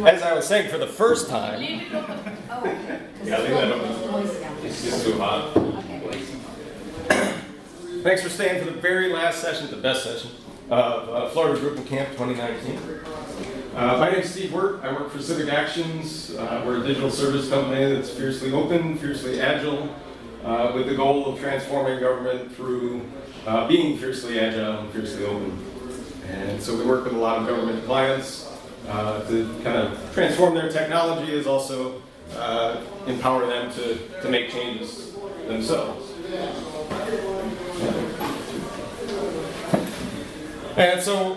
As I was saying, for the first time. Oh, okay. Yeah, leave that open. It's just too hot. Thanks for staying for the very last session, the best session of Florida Drupal Camp 2019. My name is Steve Wirt. I work for Civic Actions. We're a digital service company that's fiercely open, fiercely agile, with the goal of transforming government through being fiercely agile and fiercely open. And so we work with a lot of government clients to kind of transform their technology, as also empower them to make changes themselves. And so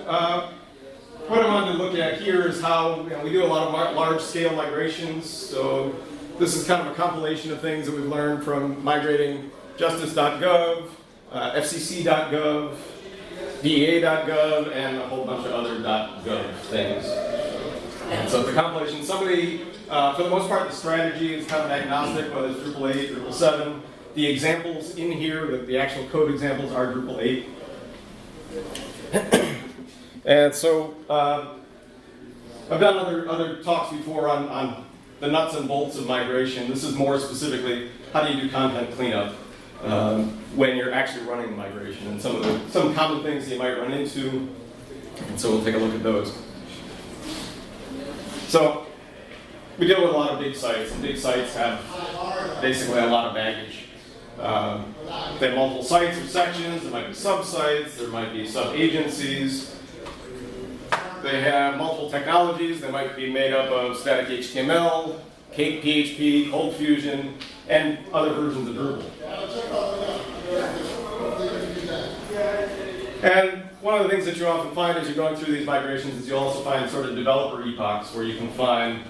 what I wanted to look at here is how we do a lot of large-scale migrations. So this is kind of a compilation of things that we've learned from migrating justice.gov, fcc.gov, DEA.gov, and a whole bunch of other .gov things. And so the compilation, somebody, for the most part, the strategy is kind of agnostic, whether it's Drupal 8, Drupal 7. The examples in here, the actual code examples, are Drupal 8. And so I've done other talks before on the nuts and bolts of migration. This is more specifically, how do you do content cleanup when you're actually running the migration, and some common things that you might run into. And so we'll take a look at those. So we deal with a lot of big sites, and big sites have basically a lot of baggage. They have multiple sites or sections, there might be sub-sites, there might be sub-agencies. They have multiple technologies. They might be made up of static HTML, Cake PHP, Cold Fusion, and other versions of Drupal. And one of the things that you often find as you're going through these migrations is you also find sort of developer epochs where you can find,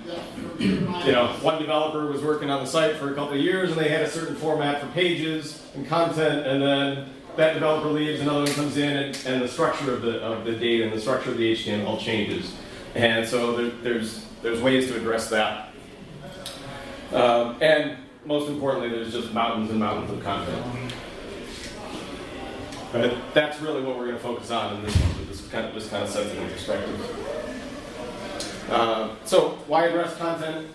one developer was working on the site for a couple of years and they had a certain format for pages and content, and then that developer leaves, another one comes in, and the structure of the data and the structure of the HTML changes. And so there's ways to address that. And most importantly, there's just mountains and mountains of content. But that's really what we're going to focus on in this one, with this kind of sensitive perspective. So why address content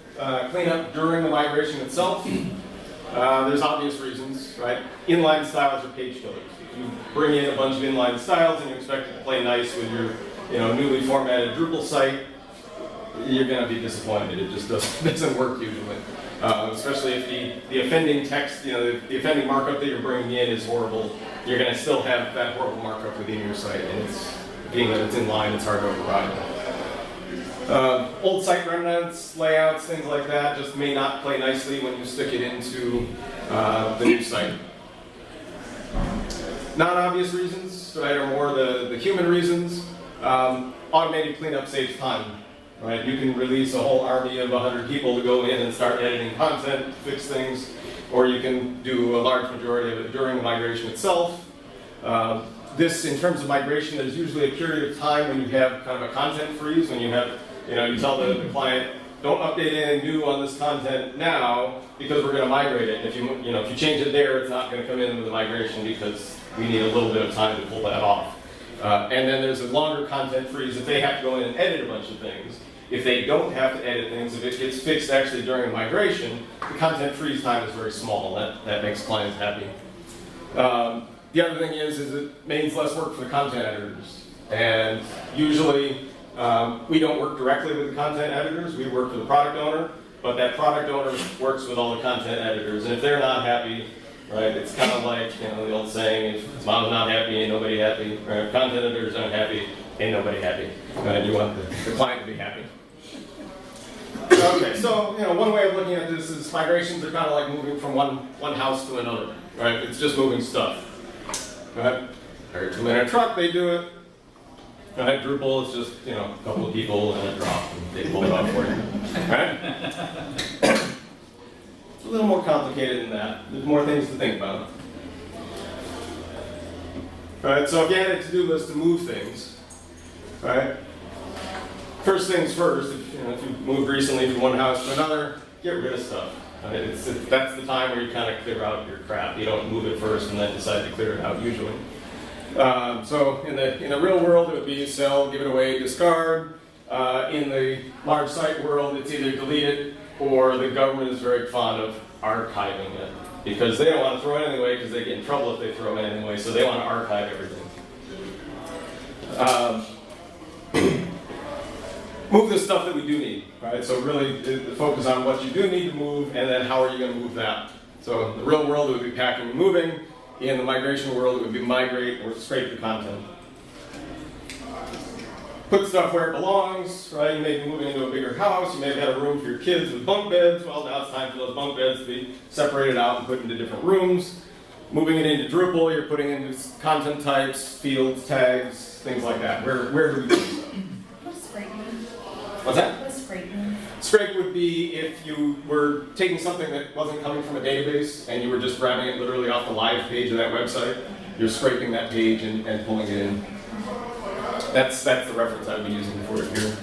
cleanup during the migration itself? There's obvious reasons, right? Inline styles are page killers. If you bring in a bunch of inline styles and you expect it to play nice with your newly formatted Drupal site, you're going to be disappointed. It just doesn't work usually. Especially if the offending text, the offending markup that you're bringing in is horrible, you're going to still have that horrible markup within your site, and being that it's in line, it's hard to override. Old site remnants, layouts, things like that just may not play nicely when you stick it into the new site. Non-obvious reasons, right, or more the human reasons. Automated cleanup saves time. Right? You can release a whole army of 100 people to go in and start editing content, fix things, or you can do a large majority of it during the migration itself. This, in terms of migration, there's usually a period of time when you have kind of a content freeze, when you have, you tell the client, don't update anything new on this content now because we're going to migrate it. If you change it there, it's not going to come in with the migration because we need a little bit of time to pull that off. And then there's a longer content freeze if they have to go in and edit a bunch of things. If they don't have to edit things, if it gets fixed actually during the migration, the content freeze time is very small. That makes clients happy. The other thing is it means less work for the content editors. And usually, we don't work directly with the content editors. We work with the product owner, but that product owner works with all the content editors. And if they're not happy, right, it's kind of like the old saying, if mom's not happy, ain't nobody happy. Right? If content editors aren't happy, ain't nobody happy. Right? You want the client to be happy. Okay, so one way of looking at this is migrations are kind of like moving from one house to another, right? It's just moving stuff, right? Or to in a truck, they do it. Right? Drupal is just a couple of people and a drop, and they pull it off for you, right? It's a little more complicated than that. There's more things to think about. Right? So if you had a to-do list to move things, right? First things first, if you moved recently from one house to another, get rid of stuff. Right? That's the time where you kind of clear out your crap. You don't move it first and then decide to clear it out usually. So in the real world, it would be sell, give it away, discard. in the large site world, it's either deleted or the government is very fond of archiving it because they don't want to throw it anyway because they get in trouble if they throw it anyway, so they want to archive everything. Move the stuff that we do need, right? So really focus on what you do need to move and then how are you going to move that. So in the real world, it would be packing and moving. In the migration world, it would be migrate or scrape the content. Put stuff where it belongs, right? You may be moving into a bigger house. You may have had a room for your kids with bunk beds. Well, now it's time for those bunk beds to be separated out and put into different rooms. Moving it into Drupal, you're putting into content types, fields, tags, things like that. Where do we do stuff? What's scrape mean? What's that? What's scrape mean? Scrape would be if you were taking something that wasn't coming from a database and you were just grabbing it literally off the live page of that website. You're scraping that page and pulling it in. That's the reference I'd be using for it here.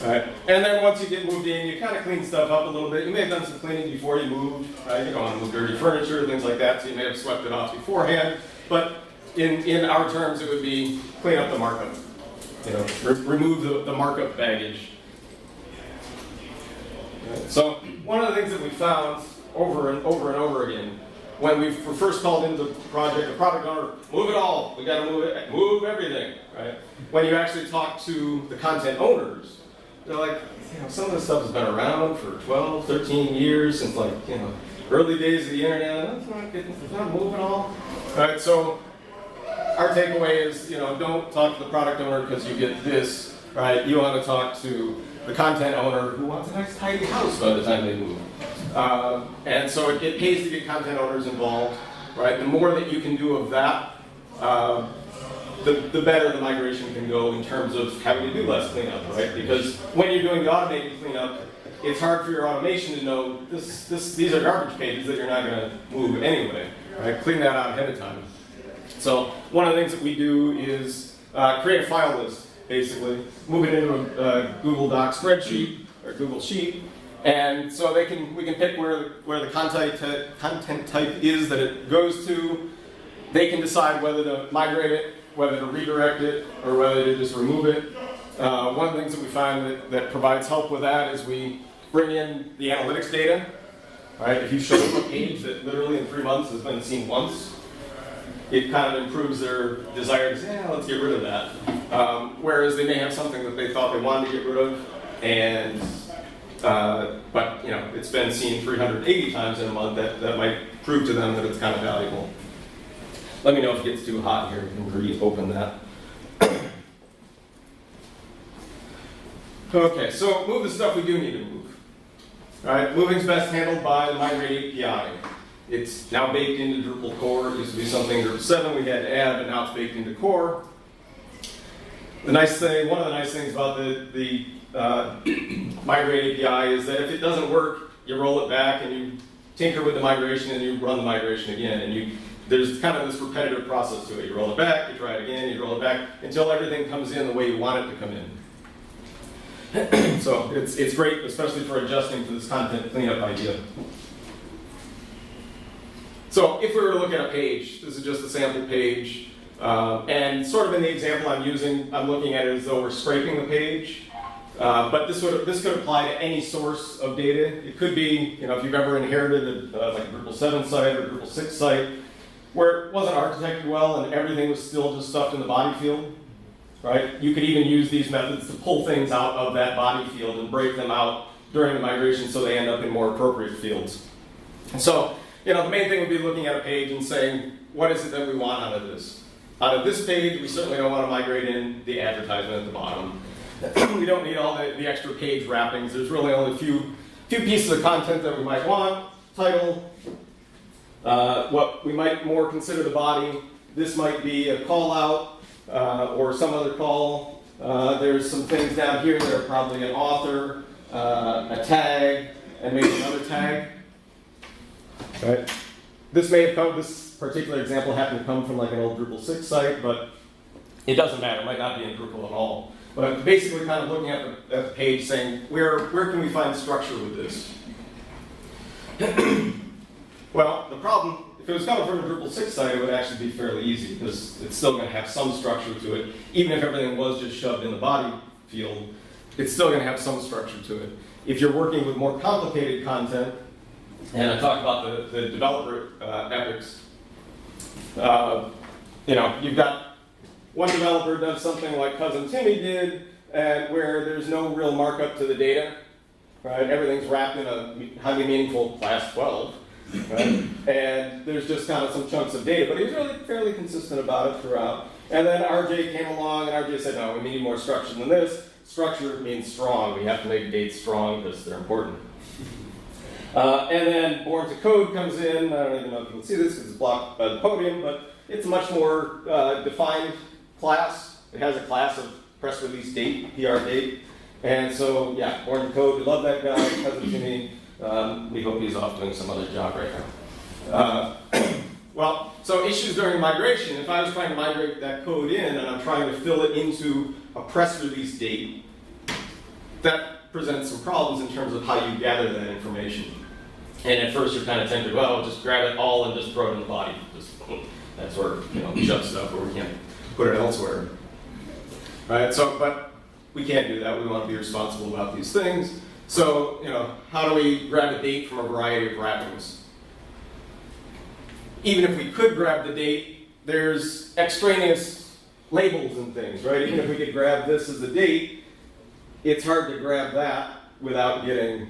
All right. And then once you get moved in, you kind of clean stuff up a little bit. You may have done some cleaning before you moved. You don't want to move dirty furniture, things like that, so you may have swept it off beforehand. But in our terms, it would be clean up the markup. Remove the markup baggage. So one of the things that we found over and over again, when we were first called into the project, the product owner, move it all, we got to move everything, right? When you actually talk to the content owners, they're like, some of this stuff has been around for 12, 13 years, since early days of the internet, it's not moving all. All right, so our takeaway is, don't talk to the product owner because you get this, right? You want to talk to the content owner who wants a nice tidy house by the time they move. And so it pays to get content owners involved, right? The more that you can do of that, the better the migration can go in terms of having to do less cleanup, right? Because when you're doing the automated cleanup, it's hard for your automation to know these are garbage pages that you're not going to move anyway, right? Clean that out ahead of time. So one of the things that we do is create a file list. Basically, move it into a Google Doc spreadsheet or Google Sheet, and so we can pick where the content type is that it goes to. They can decide whether to migrate it, whether to redirect it, or whether to just remove it. One of the things that we find that provides help with that is we bring in the analytics data. Right? If you show them a page that literally in 3 months has been seen once, it kind of improves their desire to say, let's get rid of that. Whereas they may have something that they thought they wanted to get rid of, and but it's been seen 380 times in a month. That might prove to them that it's kind of valuable. Let me know if it gets too hot here. We can reopen that. Okay, so move the stuff we do need to move. All right, moving's best handled by the Migrate API. It's now baked into Drupal core. It used to be something Drupal 7 we had to add, but now it's baked into core. One of the nice things about the Migrate API is that if it doesn't work, you roll it back and you tinker with the migration and you run the migration again. And there's kind of this repetitive process to it. You roll it back, you try it again, you roll it back until everything comes in the way you want it to come in. So it's great, especially for adjusting to this content cleanup idea. So if we were to look at a page, this is just a sample page, and sort of in the example I'm looking at it as though we're scraping the page. But this could apply to any source of data. It could be, if you've ever inherited like a Drupal 7 site or a Drupal 6 site, where it wasn't architected well and everything was still just stuffed in the body field, right? You could even use these methods to pull things out of that body field and break them out during the migration so they end up in more appropriate fields. And so, the main thing would be looking at a page and saying, what is it that we want out of this? Out of this page, we certainly don't want to migrate in the advertisement at the bottom. We don't need all the extra page wrappings. There's really only a few pieces of content that we might want. Title, what we might more consider the body. This might be a call out or some other call. There's some things down here that are probably an author, a tag, and maybe another tag. Right. This particular example happened to come from like an old Drupal 6 site, but it doesn't matter. It might not be in Drupal at all. But basically kind of looking at the page saying, where can we find structure with this? Well, the problem, if it was coming from a Drupal 6 site, it would actually be fairly easy because it's still going to have some structure to it, even if everything was just shoved in the body field, it's still going to have some structure to it. If you're working with more complicated content, and I talk about the developer epics, you've got one developer does something like Cousin Timmy did, and where there's no real markup to the data, right? Everything's wrapped in a highly meaningful class 12, right? And there's just kind of some chunks of data, but he was really fairly consistent about it throughout. And then RJ came along, and RJ said, no, we need more structure than this. Structure means strong. We have to make dates strong because they're important. And then Born to Code comes in. I don't even know if you can see this because it's blocked by the podium, but it's a much more defined class. It has a class of press release date, PR date. And so, yeah, Born to Code, we love that guy, Cousin Timmy. We hope he's off doing some other job right now. Well, so issues during migration, if I was trying to migrate that code in and I'm trying to fill it into a press release date, that presents some problems in terms of how you gather that information. And at first you're kind of tempted, well, just grab it all and just throw it in the body. That sort of, shut stuff where we can't put it elsewhere. Right, so, but we can't do that. We want to be responsible about these things. So, how do we grab a date from a variety of wrappings? Even if we could grab the date, there's extraneous labels and things, right? Even if we could grab this as a date, it's hard to grab that without getting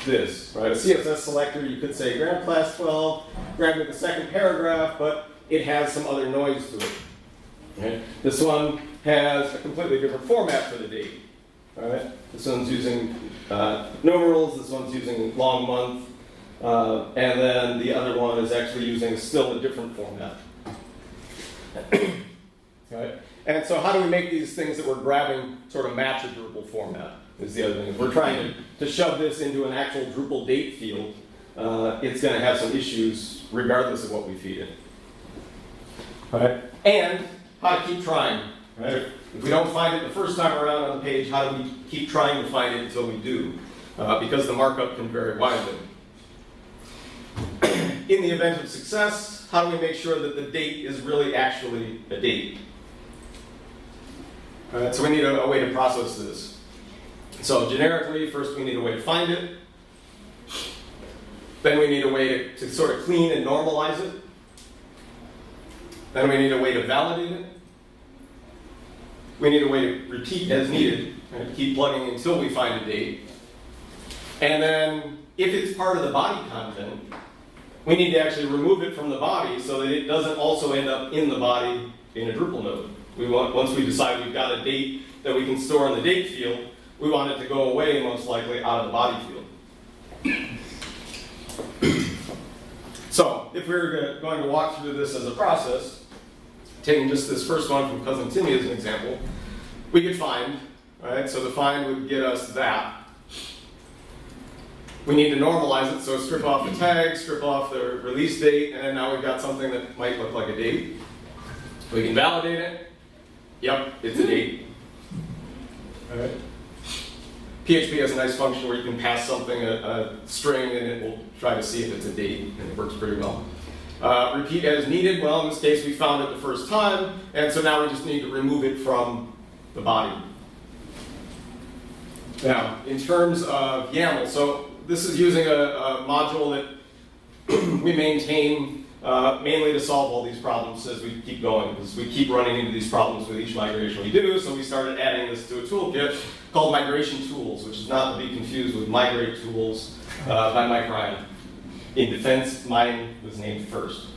this, right? A CSS selector, you could say grab class 12, grab me the second paragraph, but it has some other noise to it. Right? This one has a completely different format for the date. All right? This one's using numerals, this one's using long month, and then the other one is actually using still a different format. Right? And so how do we make these things that we're grabbing sort of match a Drupal format is the other thing. If we're trying to shove this into an actual Drupal date field, it's going to have some issues regardless of what we feed it. Right? And how to keep trying. Right? If we don't find it the first time around on the page, how do we keep trying to find it until we do? Because the markup can vary widely. In the event of success, how do we make sure that the date is really actually a date? So we need a way to process this. So generically, first we need a way to find it. Then we need a way to sort of clean and normalize it. Then we need a way to validate it. We need a way to repeat as needed, and keep plugging until we find a date. And then, if it's part of the body content, we need to actually remove it from the body so that it doesn't also end up in the body in a Drupal node. Once we decide we've got a date that we can store in the date field, we want it to go away most likely out of the body field. So, if we're going to walk through this as a process, taking just this first one from Cousin Timmy as an example, we could find, right? So the find would get us that. We need to normalize it, so strip off the tag, strip off the release date, and then now we've got something that might look like a date. We can validate it. Yep, it's a date. All right. PHP has a nice function where you can pass something a string and it will try to see if it's a date, and it works pretty well. Repeat as needed. Well, in this case, we found it the first time, and so now we just need to remove it from the body. Now, in terms of YAML, so this is using a module that we maintain mainly to solve all these problems as we keep going, because we keep running into these problems with each migration we do, so we started adding this to a toolkit called Migration Tools, which is not to be confused with Migrate Tools by Mike Ryan. In defense, mine was named first.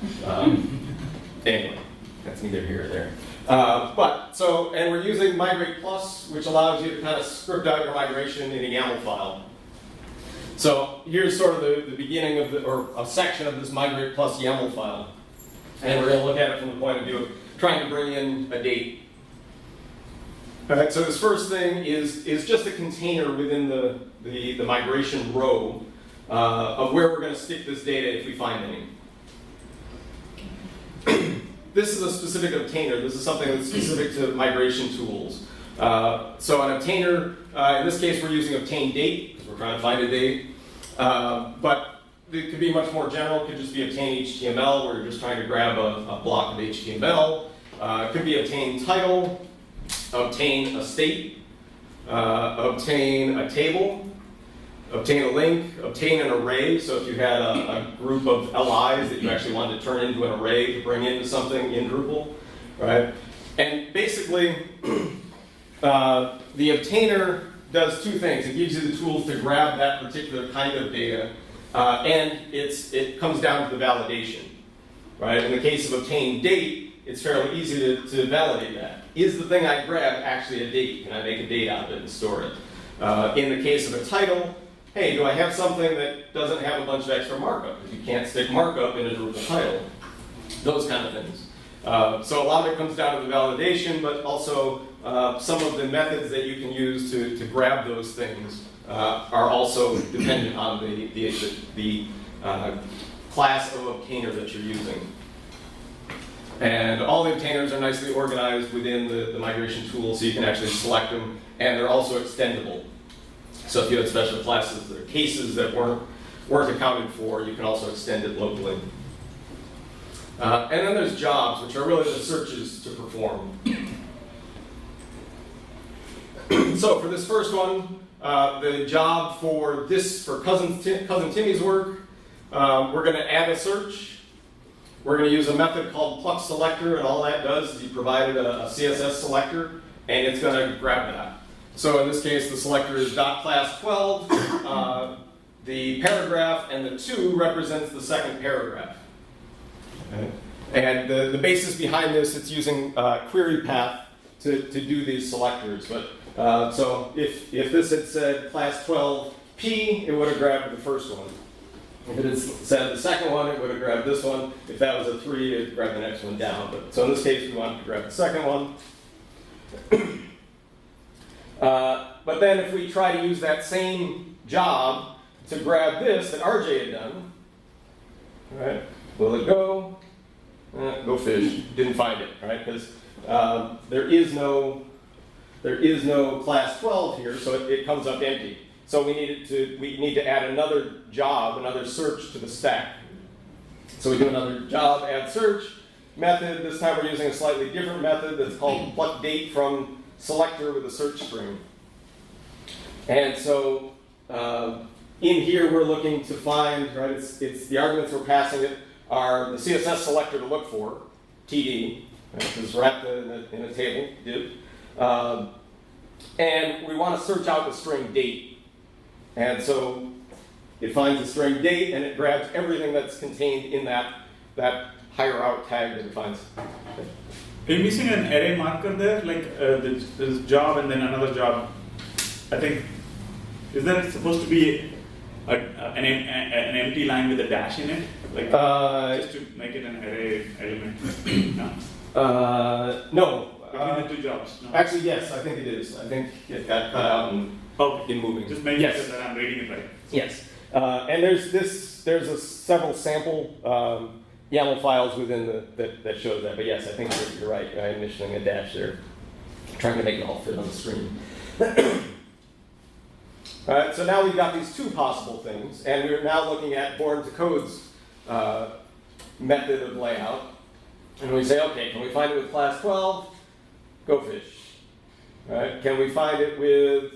Anyway, that's neither here or there. And we're using Migrate Plus, which allows you to kind of script out your migration in a YAML file. So here's sort of the beginning of or a section of this Migrate Plus YAML file. And we're going to look at it from the point of view of trying to bring in a date. All right, so this first thing is just a container within the migration row of where we're going to stick this data if we find any. This is a specific obtainer. This is something that's specific to migration tools. So an obtainer, in this case we're using obtain date, because we're trying to find a date. But it could be much more general. It could just be obtain HTML, where you're just trying to grab a block of HTML. It could be obtain title, obtain a state. obtain a table, obtain a link, obtain an array. So if you had a group of LIs that you actually wanted to turn into an array to bring into something in Drupal, right? And basically, the obtainer does two things. It gives you the tools to grab that particular kind of data, and it comes down to the validation, right? In the case of obtain date, it's fairly easy to validate that. Is the thing I grab actually a date? Can I make a date out of it and store it? In the case of a title, hey, do I have something that doesn't have a bunch of extra markup? Because you can't stick markup in a Drupal title. Those kind of things. So a lot of it comes down to the validation, but also some of the methods that you can use to grab those things are also dependent on the class of obtainer that you're using. And all the obtainers are nicely organized within the migration tool, so you can actually select them, and they're also extendable. So if you had special classes or cases that weren't accounted for, you can also extend it locally. And then there's jobs, which are really the searches to perform. So for this first one, the job for Cousin Timmy's work, we're going to add a search. We're going to use a method called pluck selector, and all that does is you provided a CSS selector, and it's going to grab that. So in this case, the selector is .class12. The paragraph and the 2 represents the second paragraph. Okay. And the basis behind this, it's using query path to do these selectors. But so if this had said class 12p, it would have grabbed the first one. If it had said the second one, it would have grabbed this one. If that was a 3, it would grab the next one down. So in this case, we wanted to grab the second one. But then if we try to use that same job to grab this that RJ had done, right? Will it go? Go fish. Didn't find it, right? Because there is no class 12 here, so it comes up empty. So we need to add another job, another search to the stack. So we do another job, add search method. This time we're using a slightly different method that's called pluck date from selector with a search string. And so in here we're looking to find, right, it's the arguments we're passing it are the CSS selector to look for, TD, right, this is wrapped in a table, div. And we want to search out the string date. And so it finds the string date and it grabs everything that's contained in that higher out tag that it finds. Are you missing an array marker there? Like there's job and then another job. I think, is that supposed to be an empty line with a dash in it? Like just to make it an array element? No? No. Between the two jobs? No? Actually, yes, I think it is. I think it got cut out in moving. Just making sure that I'm reading it right. Yes. And there's several sample YAML files within that shows that. But yes, I think you're right. I'm mentioning a dash there. Trying to make it all fit on the screen. All right, so now we've got these two possible things, and we're now looking at Born to Code's method of layout. And we say, okay, can we find it with class 12? Go fish. All right, can we find it with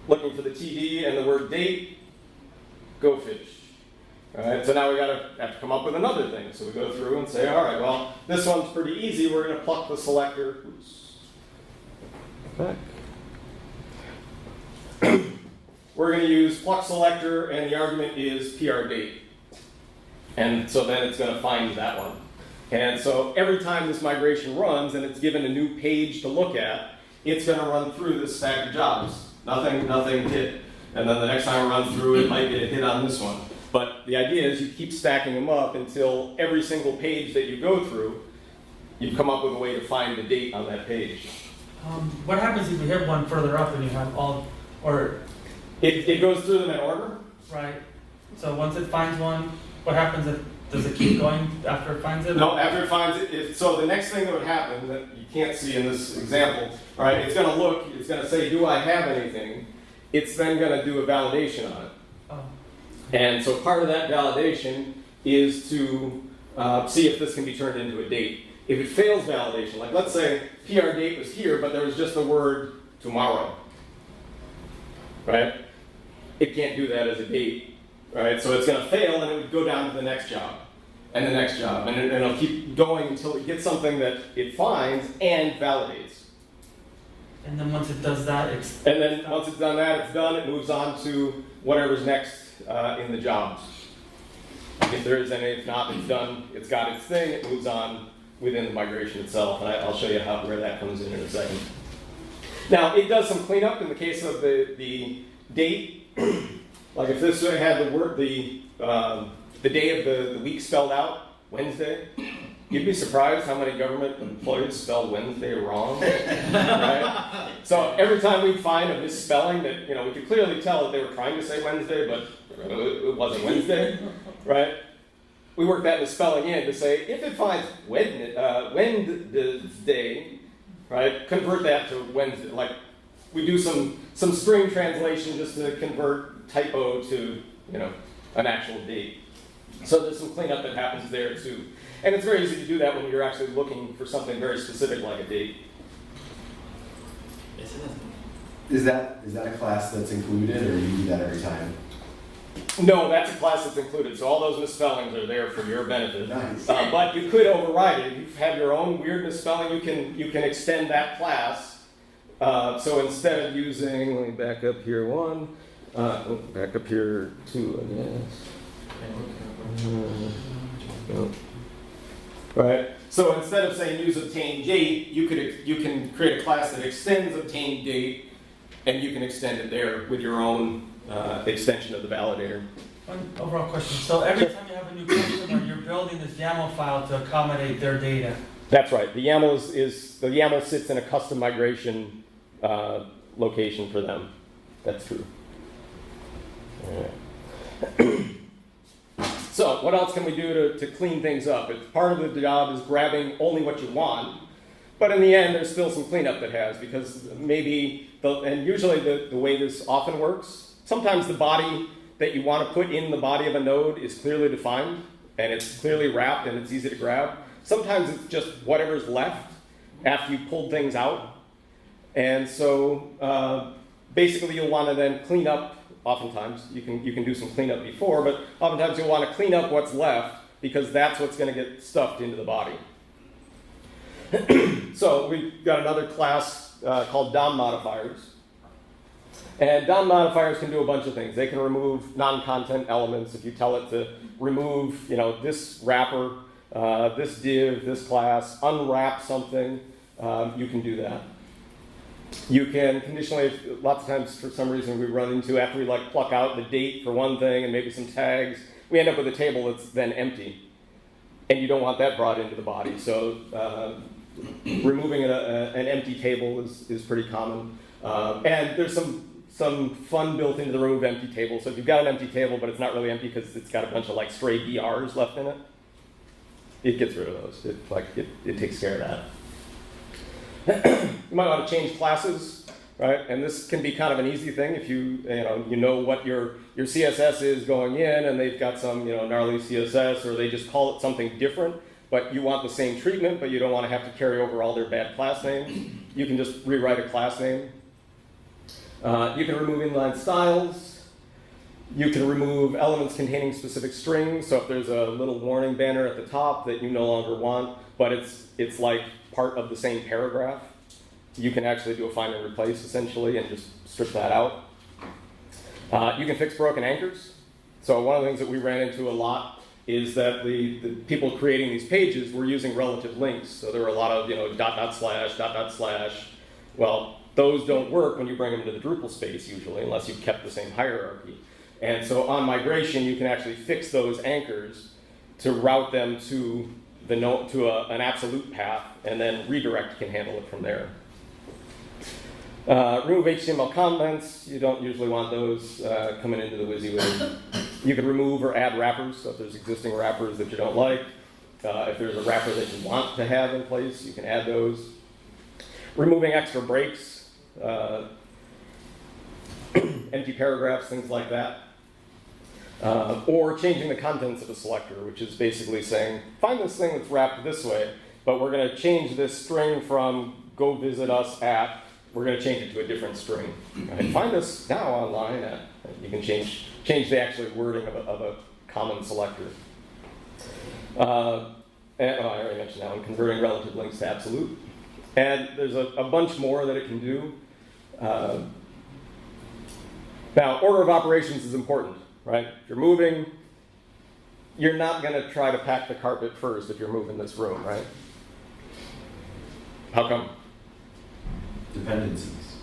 looking for the TD and the word date? Go fish. All right, so now we have to come up with another thing. So we go through and say, all right, well, this one's pretty easy. We're going to pluck the selector. Oops. Back. We're going to use pluck selector, and the argument is PR date. And so then it's going to find that one. And so every time this migration runs and it's given a new page to look at, it's going to run through this stack of jobs. Nothing hit. And then the next time it runs through, it might get a hit on this one. But the idea is you keep stacking them up until every single page that you go through, you come up with a way to find the date on that page. What happens if you hit one further up and you have all, or? It goes through them in order. Right. So once it finds one, what happens does it keep going after it finds it? No, after it finds it, so the next thing that would happen that you can't see in this example, all right, it's going to look, it's going to say, do I have anything? It's then going to do a validation on it. Oh. And so part of that validation is to see if this can be turned into a date. if it fails validation, like let's say PR date was here, but there was just the word tomorrow, right? It can't do that as a date, right? So it's going to fail, and it would go down to the next job, and the next job, and it'll keep going until it gets something that it finds and validates. And then once it does that, And then once it's done that, it's done. It moves on to whatever's next in the jobs. If there is any, if not, it's done. It's got its thing. It moves on within the migration itself, and I'll show you where that comes in a second. Now, it does some cleanup in the case of the date. Like if this had the word the day of the week spelled out, Wednesday. You'd be surprised how many government employees spell Wednesday wrong, right? So every time we find a misspelling that, we could clearly tell that they were trying to say Wednesday, but it wasn't Wednesday, right? We work that misspelling in to say, if it finds Wednesday, right, convert that to Wednesday. Like, we do some string translation just to convert typo to, an actual date. So there's some cleanup that happens there too. And it's very easy to do that when you're actually looking for something very specific like a date. Yes, it Is that a class that's included, or you do that every time? No, that's a class that's included, so all those misspellings are there for your benefit. Nice. But you could override it. If you have your own weird misspelling, you can extend that class. So instead of using, let me back up here one, back up here two, I guess. Right. So instead of saying use obtained date, you can create a class that extends obtained date, and you can extend it there with your own extension of the validator. One overall question. So every time you have a new customer, you're building this YAML file to accommodate their data. That's right. The YAML the YAML sits in a custom migration location for them. That's true. All right. So what else can we do to clean things up? Part of the job is grabbing only what you want, but in the end, there's still some cleanup that has, because maybe, and usually the way this often works, sometimes the body that you want to put in the body of a node is clearly defined, and it's clearly wrapped, and it's easy to grab. Sometimes it's just whatever's left after you pulled things out. And so basically you'll want to then clean up. Oftentimes, you can do some cleanup before, but oftentimes you'll want to clean up what's left, because that's what's going to get stuffed into the body. So we've got another class called DOM modifiers. And DOM modifiers can do a bunch of things. They can remove non-content elements. If you tell it to remove, this wrapper, this div, this class, unwrap something, you can do that. You can conditionally, lots of times for some reason we run into, after we pluck out the date for one thing and maybe some tags, we end up with a table that's then empty. And you don't want that brought into the body. So removing an empty table is pretty common. And there's some fun built into the remove empty table. So if you've got an empty table, but it's not really empty because it's got a bunch of stray BRs left in it, it gets rid of those. It takes care of that. You might want to change classes, right? And this can be kind of an easy thing if you know what your CSS is going in, and they've got some gnarly CSS, or they just call it something different, but you want the same treatment, but you don't want to have to carry over all their bad class names. You can just rewrite a class name. You can remove inline styles. You can remove elements containing specific strings. So if there's a little warning banner at the top that you no longer want, but it's like part of the same paragraph, you can actually do a find and replace essentially and just strip that out. You can fix broken anchors. So one of the things that we ran into a lot is that the people creating these pages were using relative links. So there were a lot of .. Well, those don't work when you bring them to the Drupal space usually, unless you've kept the same hierarchy. And so on migration, you can actually fix those anchors to route them to an absolute path, and then redirect can handle it from there. Remove HTML comments. You don't usually want those coming into the WYSIWYG. You can remove or add wrappers, so if there's existing wrappers that you don't like. If there's a wrapper that you want to have in place, you can add those. Removing extra breaks, empty paragraphs, things like that. Or changing the contents of a selector, which is basically saying, find this thing that's wrapped this way, but we're going to change this string from go visit us at, we're going to change it to a different string. Right? Find us now online at, you can change the actual wording of a common selector. And, I already mentioned that one, converting relative links to absolute. And there's a bunch more that it can do. Now, order of operations is important, right? If you're moving, you're not going to try to pack the carpet first if you're moving this room, right? How come? Dependencies.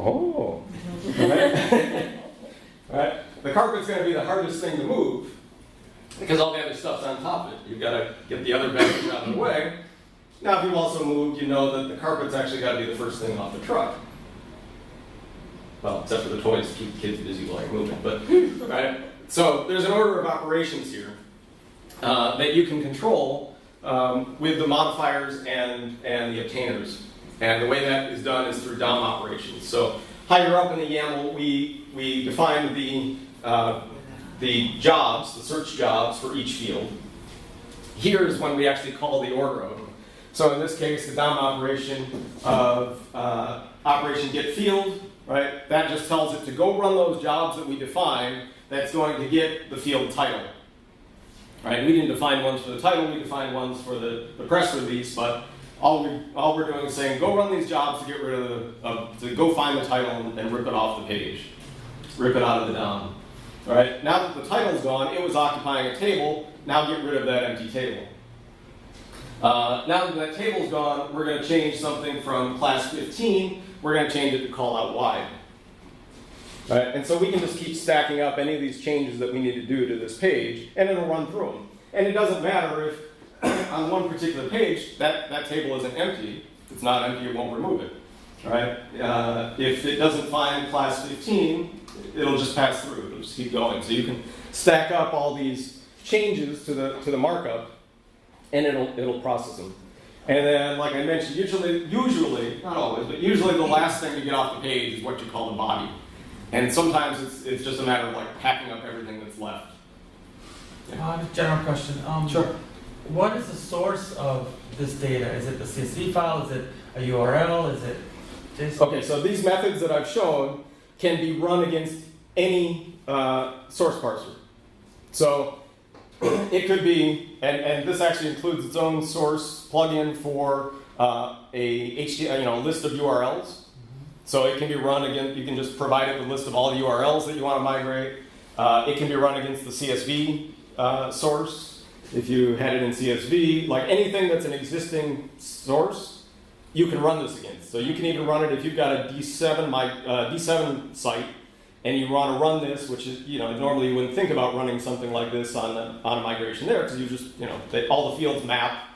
Oh. Right? Right? The carpet's going to be the hardest thing to move because all the other stuff's on top of it. You've got to get the other baggage out of the way. Now, if you've also moved, you know that the carpet's actually got to be the first thing off the truck. Well, except for the toys to keep kids busy while you're moving. But, right? So there's an order of operations here that you can control with the modifiers and the obtainers. And the way that is done is through DOM operations. So higher up in the YAML, we define the jobs, the search jobs for each field. Here is when we actually call the order of them. So in this case, the DOM operation of operation get field, right? That just tells it to go run those jobs that we define. That's going to get the field title, right? We didn't define ones for the title. We defined ones for the press release, but all we're doing is saying go run these jobs to get rid of to go find the title and rip it off the page, rip it out of the DOM. All right. Now that the title's gone, it was occupying a table. Now get rid of that empty table. Now that that table's gone, we're going to change something from class 15. We're going to change it to call out wide. Right? And so we can just keep stacking up any of these changes that we need to do to this page, and it'll run through them. And it doesn't matter if on one particular page that table isn't empty. If it's not empty, it won't remove it. Right? If it doesn't find class 15, it'll just pass through. It'll just keep going. So you can stack up all these changes to the markup, and it'll process them. And then, like I mentioned, usually, not always, but usually the last thing to get off the page is what you call the body. And sometimes it's just a matter of like packing up everything that's left. Just general question. Sure. What is the source of this data? Is it the CSV file? Is it a URL? Is it JSON? Okay, so these methods that I've shown can be run against any source parser. So it could be, and this actually includes its own source plugin for a list of URLs. So it can be run against, you can just provide it with a list of all the URLs that you want to migrate. It can be run against the CSV source. If you had it in CSV, like anything that's an existing source, you can run this against. So you can even run it if you've got a D7 site and you want to run this, which is, normally you wouldn't think about running something like this on a migration there because you just, all the fields map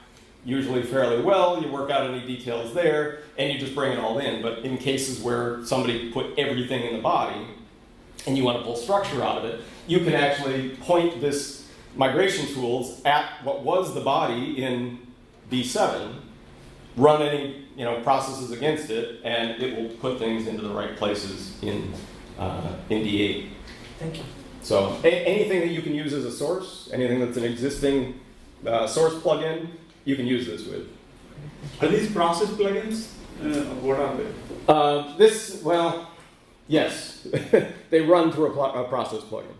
usually fairly well, you work out any details there, and you just bring it all in. But in cases where somebody put everything in the body, and you want to pull structure out of it, you can actually point this migration tools at what was the body in D7, run any processes against it, and it will put things into the right places in D8. Thank you. So anything that you can use as a source, anything that's an existing source plugin, you can use this with. Are these process plugins? What are they? Yes. They run through a process plugin.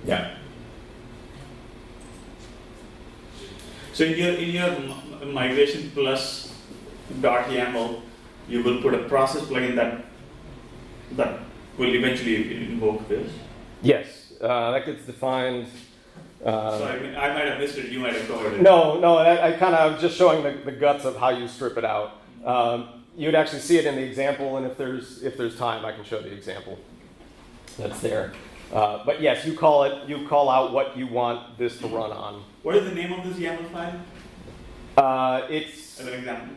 Yeah. So in your migration plus .yaml, you will put a process plugin that will eventually invoke this. Yes, that gets defined. So I might have missed it. You might have covered it. No. I kind of was just showing the guts of how you strip it out. You'd actually see it in the example, and if there's time, I can show the example that's there. But yes, you call out what you want this to run on. What is the name of this YAML file? It's As an example.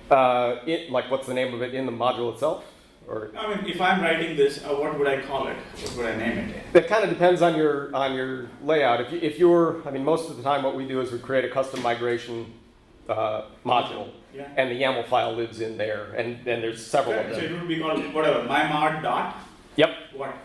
what's the name of it in the module itself? Or I mean, if I'm writing this, what would I call it? What would I name it? that kind of depends on your layout. If you're, most of the time what we do is we create a custom migration module, Yeah. and the YAML file lives in there, and there's several of So them. it would be called whatever, mymod dot. Yep. What?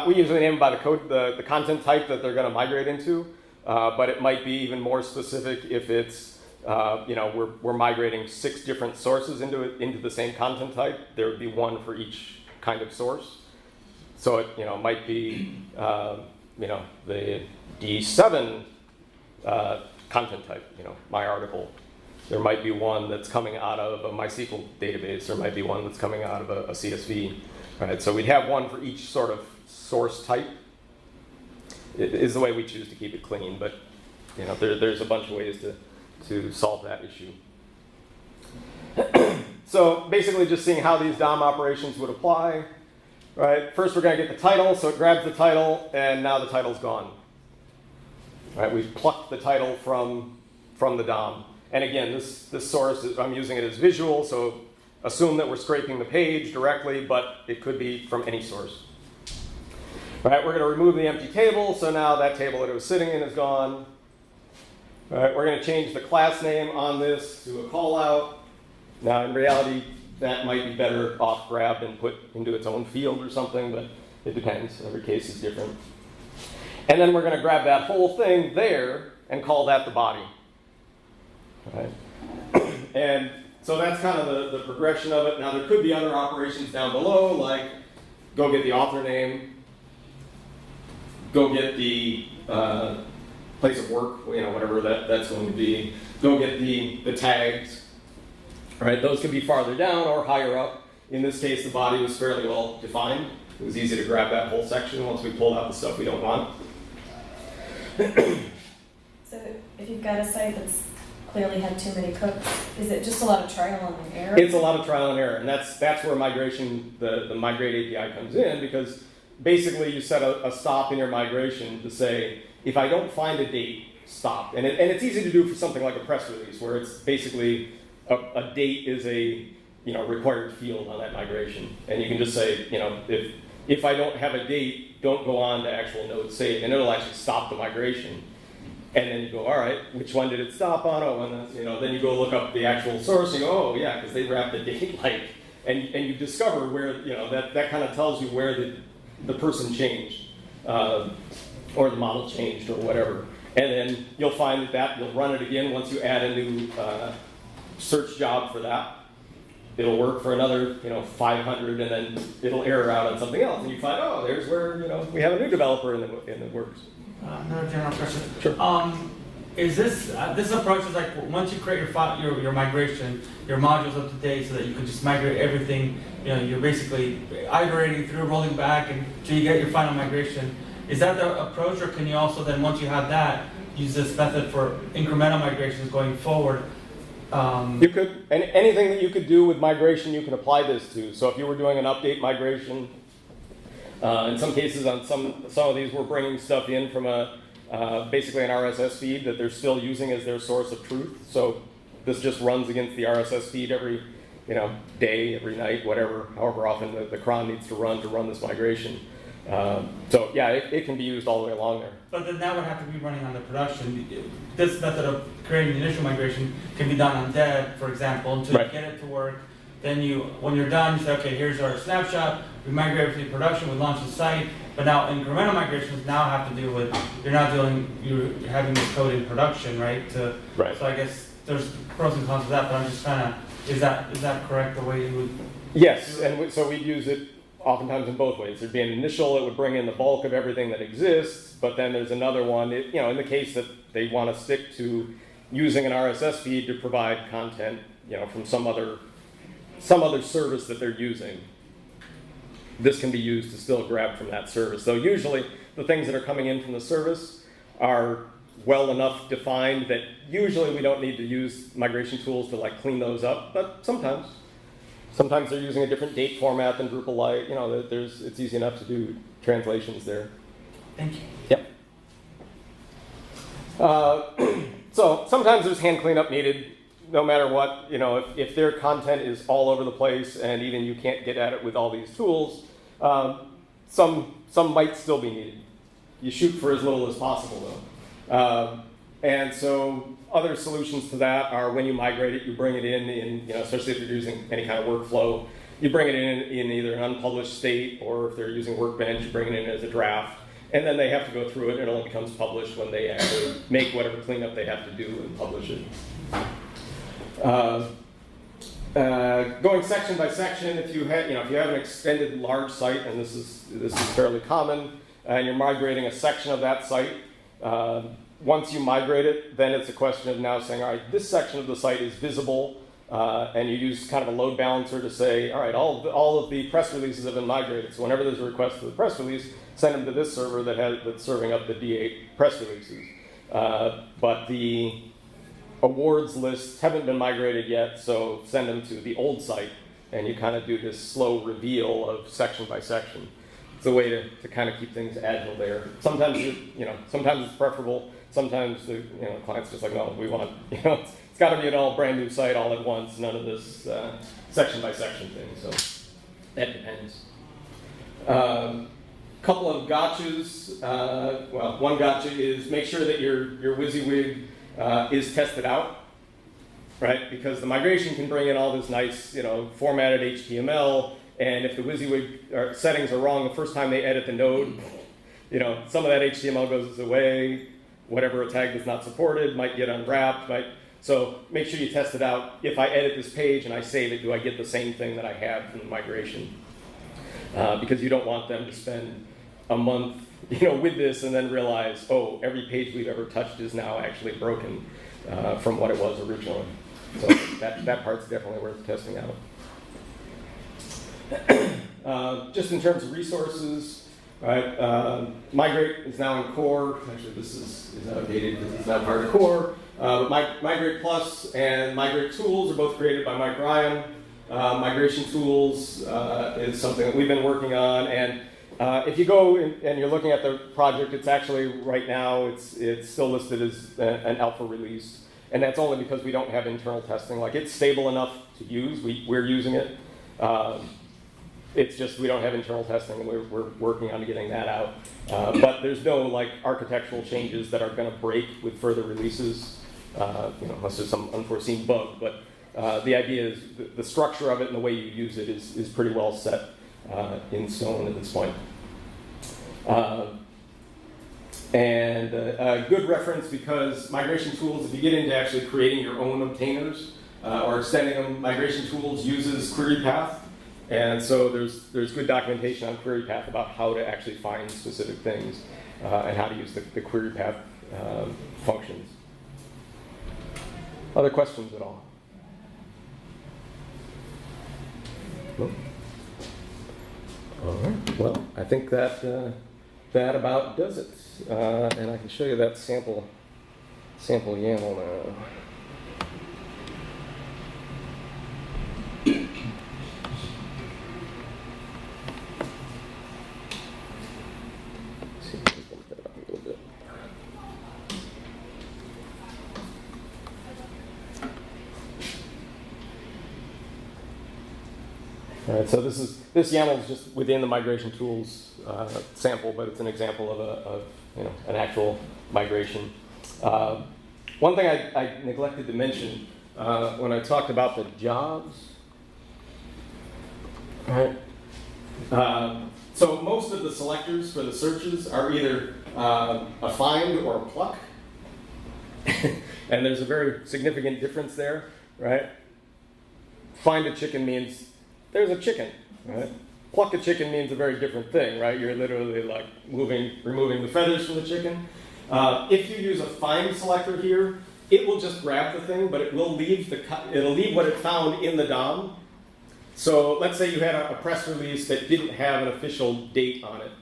We usually name it by the code, the content type that they're going to migrate into, but it might be even more specific if it's, we're migrating 6 different sources into the same content type. There would be one for each kind of source. So it, might be, the D7 content type, my article. There might be one that's coming out of a MySQL database. There might be one that's coming out of a CSV. Right? So we'd have one for each sort of source type. It is the way we choose to keep it clean, but there's a bunch of ways to solve that issue. So basically just seeing how these DOM operations would apply. Right? First we're going to get the title, so it grabs the title, and now the title's gone. Right? We've plucked the title from the DOM. And again, this source, I'm using it as visual, so assume that we're scraping the page directly, but it could be from any source. All right, we're going to remove the empty table, so now that table that it was sitting in is gone. All right, we're going to change the class name on this to a callout. Now, in reality, that might be better off grabbed and put into its own field or something, but it depends. Every case is different. And then we're going to grab that whole thing there and call that the body. Right. And so that's kind of the progression of it. Now there could be other operations down below, like go get the author name, go get the place of work, whatever that's going to be, go get the tags. Right. Those could be farther down or higher up. In this case, the body was fairly well defined. It was easy to grab that whole section once we pulled out the stuff we don't want. So if you've got a site that's clearly had too many cooks, is it just a lot of trial and error? It's a lot of trial and error, and that's where migration, the migrate API comes in, because basically you set a stop in your migration to say, if I don't find a date, stop. And it's easy to do for something like a press release, where it's basically a date is a required field on that migration, and you can just say, if I don't have a date, don't go on to actual node save, and it'll actually stop the migration. And then you go, all right, which one did it stop on? Oh, and then you go look up the actual source, and you go, oh yeah, because they wrapped the date and you discover where, that kind of tells you where the person changed, or the model changed, or whatever. And then you'll find that you'll run it again once you add a new search job for that. It'll work for another, 500, and then it'll error out on something else, and you find, oh, there's where, we have a new developer in the works. Another general question. Sure. Is this approach is like once you create your migration, your module's up to date, so that you can just migrate everything. You're basically iterating through, rolling back until you get your final migration. Is that the approach, or can you also then, once you have that, use this method for incremental migrations going forward? You could, and anything that you could do with migration, you can apply this to. So if you were doing an update migration. In some cases, on some of these, we're bringing stuff in from basically an RSS feed that they're still using as their source of truth. So this just runs against the RSS feed every day, every night, however often the cron needs to run this migration. So yeah, it can be used all the way along there. But then that would have to be running on the production. This method of creating the initial migration can be done on dev, for example, until you get it to work. Then when you're done, you say, okay, here's our snapshot. We migrate everything to production. We launch the site. But now incremental migrations now have to do with you're having this code in production, right? Right. So I guess there's pros and cons to that. But I'm just trying to is that correct the way you would? Yes, and so we'd use it oftentimes in both ways. There'd be an initial that would bring in the bulk of everything that exists, but then there's another one. In the case that they want to stick to using an RSS feed to provide content, from some other service that they're using. This can be used to still grab from that service. So usually the things that are coming in from the service are well enough defined that usually we don't need to use migration tools to clean those up, but sometimes they're using a different date format than Drupalite. It's easy enough to do translations there. Thank you. Yep. So sometimes there's hand cleanup needed. No matter what, if their content is all over the place and even you can't get at it with all these tools, some might still be needed. You shoot for as little as possible, though. And so other solutions to that are when you migrate it, you bring it in especially if you're using any kind of workflow, you bring it in either an unpublished state, or if they're using Workbench, you bring it in as a draft. and then they have to go through it, and it only becomes published when they actually make whatever cleanup they have to do and publish it. Going section by section, if you have an extended large site, and this is fairly common, and you're migrating a section of that site, once you migrate it, then it's a question of now saying, all right, this section of the site is visible, and you use kind of a load balancer to say, all right, all of the press releases have been migrated. So whenever there's a request for the press release, send them to this server that's serving up the D8 press releases. But the awards lists haven't been migrated yet, so send them to the old site, and you kind of do this slow reveal of section by section. It's a way to kind of keep things agile there. Sometimes sometimes it's preferable. Sometimes the client's just like, no, we want it's got to be an all brand new site all at once. None of this section by section thing. So that depends. Couple of gotchas. One gotcha is make sure that your WYSIWYG is tested out, right? Because the migration can bring in all this nice, formatted HTML, and if the WYSIWYG settings are wrong the first time they edit the node, some of that HTML goes away. Whatever a tag that's not supported might get unwrapped. So make sure you test it out. If I edit this page and I save it, do I get the same thing that I had from the migration? Because you don't want them to spend a month with this and then realize, oh, every page we've ever touched is now actually broken from what it was originally. So that part's definitely worth testing out. Just in terms of resources, right? Migrate is now in core. Actually, this is outdated because it's not part of core. Migrate Plus and Migrate Tools are both created by Mike Ryan. Migration Tools is something that we've been working on, and if you go and you're looking at the project, it's actually right now it's still listed as an alpha release, and that's only because we don't have internal testing. Like, it's stable enough to use. We're using it. It's just we don't have internal testing, and we're working on getting that out. But there's no architectural changes that are going to break with further releases, unless there's some unforeseen bug. But the idea is the structure of it and the way you use it is pretty well set in stone at this point. And a good reference, because Migration Tools, if you get into actually creating your own obtainers or extending them, Migration Tools uses QueryPath. And so there's good documentation on QueryPath about how to actually find specific things and how to use the QueryPath functions. Other questions at all? No? All right. Well, I think that about does it. And I can show you that sample YAML now. All right, so this YAML is just within the Migration Tools sample, but it's an example of an actual migration. One thing I neglected to mention when I talked about the jobs. All right. So most of the selectors for the searches are either a find or a pluck, and there's a very significant difference there, right? Find a chicken means there's a chicken, right? Pluck a chicken means a very different thing, right? You're literally removing the feathers from the chicken. If you use a find selector here, it will just grab the thing, but it will leave what it found in the DOM. So let's say you had a press release that didn't have an official date on it,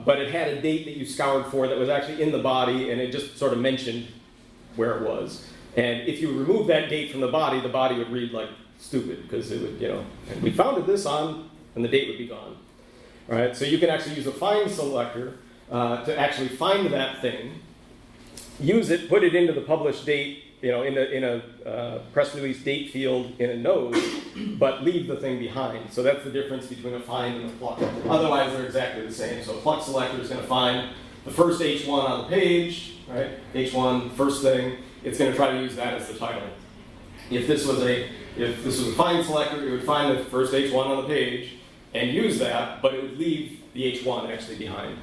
but it had a date that you scoured for that was actually in the body, and it just sort of mentioned where it was. And if you remove that date from the body would read like stupid, because it would, and we founded this on, and the date would be gone. All right, so you can actually use a find selector to actually find that thing, use it, put it into the published date, in a press release date field in a node, but leave the thing behind. So that's the difference between a find and a pluck. Otherwise, they're exactly the same. So a pluck selector is going to find the first H1 on the page, right? H1, first thing. It's going to try to use that as the title. If this was a find selector, it would find the first H1 on the page and use that, but it would leave the H1 actually behind.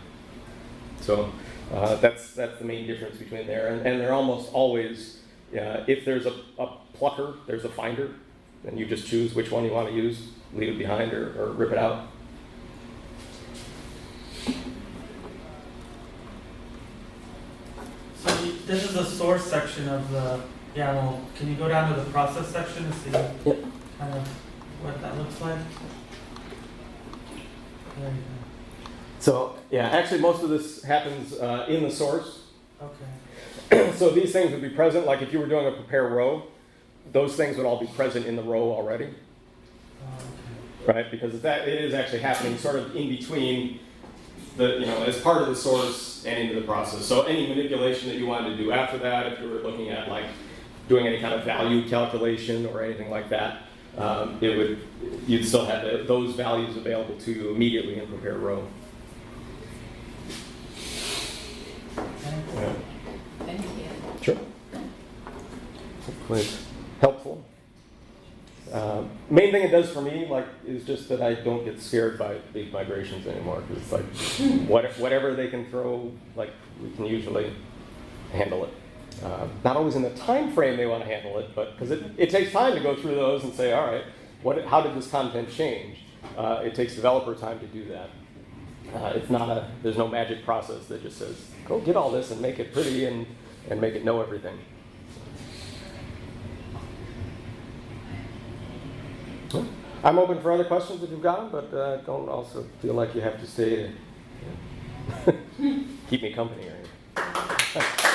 So that's the main difference between there. And they're almost always, if there's a plucker, there's a finder, and you just choose which one you want to use, leave it behind or rip it out. So this is the source section of the YAML. Can you go down to the process section and see Yep. kind of what that looks like? There you So yeah, actually most of this happens in the source. go. Okay. So these things would be present, like if you were doing a prepare row, those things would all be present in the row already, Okay. right? Because it is actually happening sort of in between as part of the source and into the process. So any manipulation that you wanted to do after that, if you were looking at like doing any kind of value calculation or anything like that, you'd still have those values available to you immediately in prepare row. Yeah. Thank you. Sure. Hopefully it's helpful. Main thing it does for me, is just that I don't get scared by big migrations anymore. Because it's like whatever they can throw, we can usually handle it. Not always in the time frame they want to handle it, but because it takes time to go through those and say, all right, how did this content change? It takes developer time to do that. There's no magic process that just says, go get all this and make it pretty and make it know everything. I'm open for other questions if you've got them, but don't also feel like you have to stay to keep me company or anything.